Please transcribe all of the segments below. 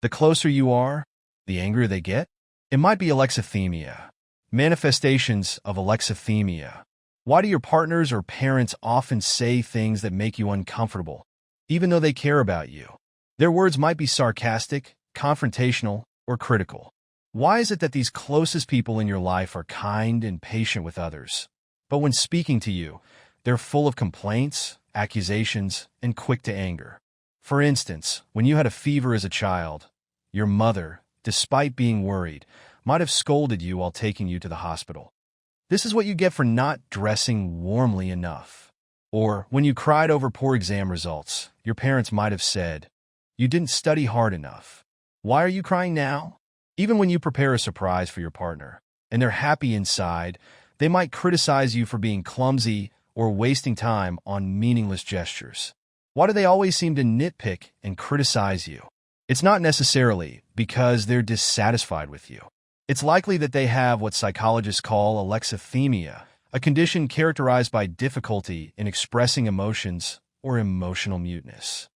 The closer you are, the angrier they get. It might be alexithymia. Manifestations of alexithymia. Why do your partners or parents often say things that make you uncomfortable, even though they care about you? Their words might be sarcastic, confrontational, or critical. Why is it that these closest people in your life are kind and patient with others, but when speaking to you, they're full of complaints, accusations, and quick to anger? For instance, when you had a fever as a child, your mother, despite being worried, might have scolded you while taking you to the hospital. This is what you get for not dressing warmly enough. Or when you cried over poor exam results, your parents might have said, "You didn't study hard enough. Why are you crying now?" Even when you prepare a surprise for your partner, and they're happy inside, they might criticize you for being clumsy or wasting time on meaningless gestures. Why do they always seem to nitpick and criticize you? It's not necessarily because they're dissatisfied with you. It's likely that they have what psychologists call alexithymia, a condition characterized by difficulty in expressing emotions or emotional muteness.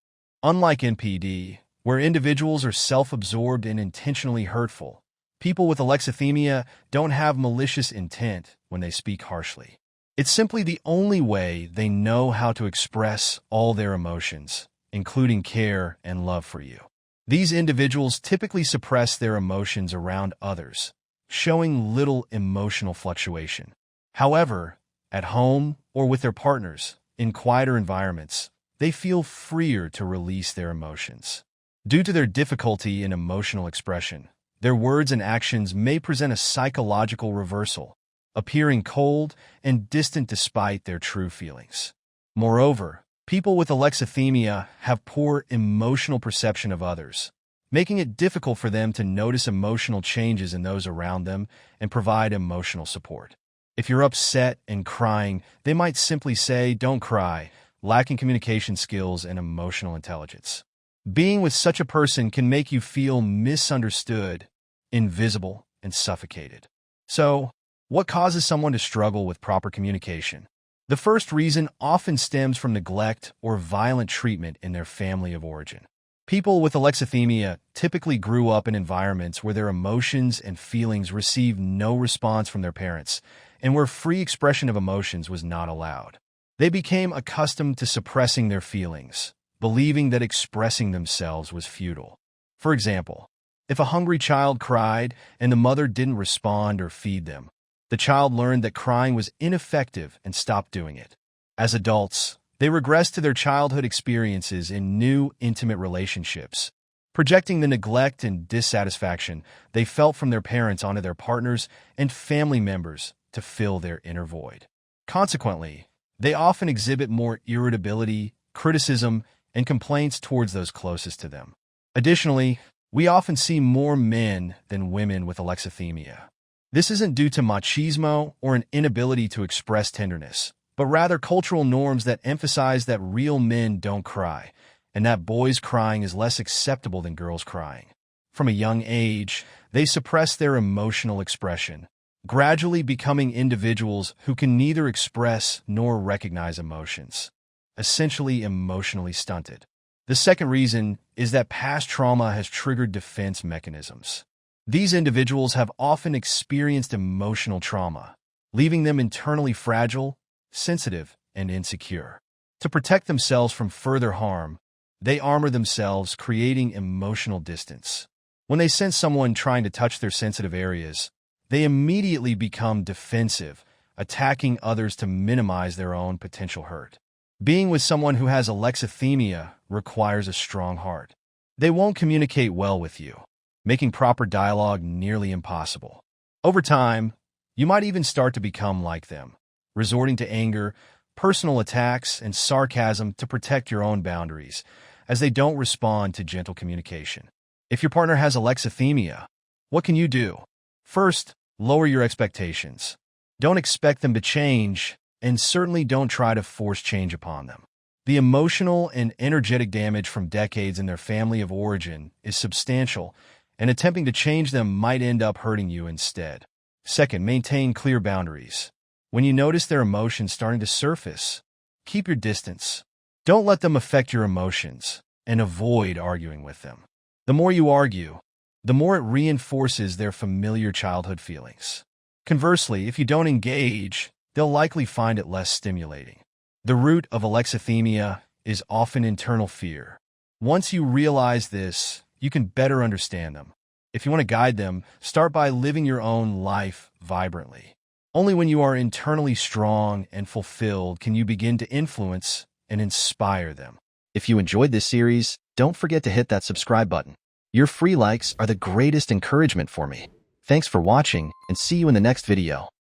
Unlike NPD, where individuals are self-absorbed and intentionally hurtful, people with alexithymia don't have malicious intent when they speak harshly. It's simply the only way they know how to express all their emotions, including care and love for you. These individuals typically suppress their emotions around others, showing little emotional fluctuation. However, at home or with their partners, in quieter environments, they feel freer to release their emotions. Due to their difficulty in emotional expression, their words and actions may present a psychological reversal, appearing cold and distant despite their true feelings. Moreover, people with alexithymia have poor emotional perception of others, making it difficult for them to notice emotional changes in those around them and provide emotional support. If you're upset and crying, they might simply say, "Don't cry," lacking communication skills and emotional intelligence. Being with such a person can make you feel misunderstood, invisible, and suffocated. So, what causes someone to struggle with proper communication? The first reason often stems from neglect or violent treatment in their family of origin. People with alexithymia typically grew up in environments where their emotions and feelings received no response from their parents, and where free expression of emotions was not allowed. They became accustomed to suppressing their feelings, believing that expressing themselves was futile. For example, if a hungry child cried and the mother didn't respond or feed them, the child learned that crying was ineffective and stopped doing it. As adults, they regress to their childhood experiences in new, intimate relationships, projecting the neglect and dissatisfaction they felt from their parents onto their partners and family members to fill their inner void. Consequently, they often exhibit more irritability, criticism, and complaints towards those closest to them. Additionally, we often see more men than women with alexithymia. This isn't due to machismo or an inability to express tenderness, but rather cultural norms that emphasize that real men don't cry, and that boys crying is less acceptable than girls crying. From a young age, they suppress their emotional expression, gradually becoming individuals who can neither express nor recognize emotions, essentially emotionally stunted. The second reason is that past trauma has triggered defense mechanisms. These individuals have often experienced emotional trauma, leaving them internally fragile, sensitive, and insecure. To protect themselves from further harm, they armor themselves, creating emotional distance. When they sense someone trying to touch their sensitive areas, they immediately become defensive, attacking others to minimize their own potential hurt. Being with someone who has alexithymia requires a strong heart. They won't communicate well with you, making proper dialogue nearly impossible. Over time, you might even start to become like them, resorting to anger, personal attacks, and sarcasm to protect your own boundaries, as they don't respond to gentle communication. If your partner has alexithymia, what can you do? First, lower your expectations. Don't expect them to change, and certainly don't try to force change upon them. The emotional and energetic damage from decades in their family of origin is substantial, and attempting to change them might end up hurting you instead. Second, maintain clear boundaries. When you notice their emotions starting to surface, keep your distance. Don't let them affect your emotions, and avoid arguing with them. The more you argue, the more it reinforces their familiar childhood feelings. Conversely, if you don't engage, they'll likely find it less stimulating. The root of alexithymia is often internal fear. Once you realize this, you can better understand them. If you want to guide them, start by living your own life vibrantly. Only when you are internally strong and fulfilled can you begin to influence and inspire them. If you enjoyed this series, don't forget to hit that subscribe button. Your free likes are the greatest encouragement for me. Thanks for watching, and see you in the next video.